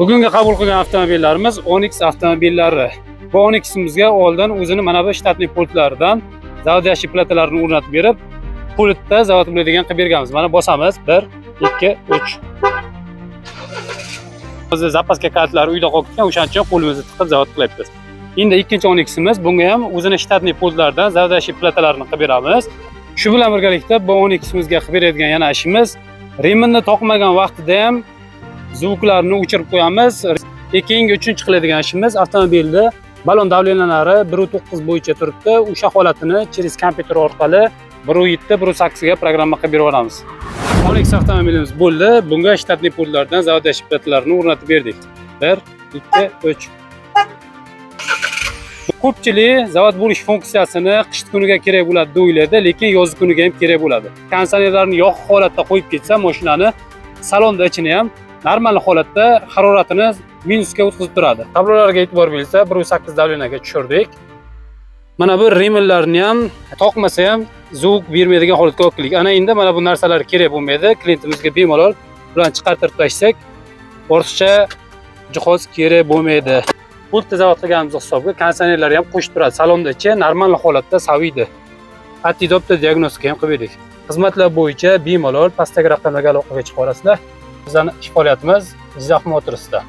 Bugungi qabul qilgan avtomobillarimiz Onyx avtomobillari. Bu Onyximizga oldin o'zini mana bu shtatniy pultlaridan zavodiyachiy platalarini o'rnatib berib, pultda zavod bo'ladigan qilib berganmiz. Mana bosamiz 1, 2, 3. Biz zapaska kartlar uyda qolib ketgan, o'shaning uchun qo'limizni tiqib zavod qilyapmiz. Endi ikkinchi Onyximiz, bunga ham o'zini shtatniy pultlardan zavodiyachiy platalarini qilib beramiz. Shu bilan birgalikda bu Onyximizga qilib beradigan yana ishimiz, reminni toqmagan vaqtida ham zvuklarni o'chirib qo'yamiz. Keyingi uchinchi qiladigan ishimiz, avtomobilni balon davlenalari 1.9 bo'yicha turibdi. O'sha holatini через kompyuter orqali 1.7, 1.8 ga programma qilib berib olamiz. Onyx avtomobilimiz bo'ldi. Bunga shtatniy pultlardan zavodiyachiy platalarini o'rnatib berdik. 1, 2, 3. Ko'pchilik zavod bo'lish funksiyasini qish kuniga kerak bo'ladi deb o'ylaydi, lekin yoz kuniga ham kerak bo'ladi. Konditsionerlarni yoqiq holatda qo'yib ketsa, mashinani salonda ichini ham normal holatda haroratini minusga o'tkazib turadi. Tablolarga e'tibor berilsa, 1.8 davlenaga tushirdik. Mana bu reminlarni ham toqmasa ham zvuk bermaydigan holatga olib keldik. Ana endi mana bu narsalar kerak bo'lmaydi. Klientimizga bemalol bularni chiqartirib tashlasak, ortiqcha jihoz kerak bo'lmaydi. Pultni zavod qilganimiz hisobiga konditsionerlar ham qo'shib turadi. Salonda ichi normal holatda saviydi. Attidopta diagnostika ham qilib berdik. Xizmatlar bo'yicha bemalol pastdagi raqamlarga aloqaga chiqa olasizlar. Bizning ish faoliyatimiz Jizzax Motors'da.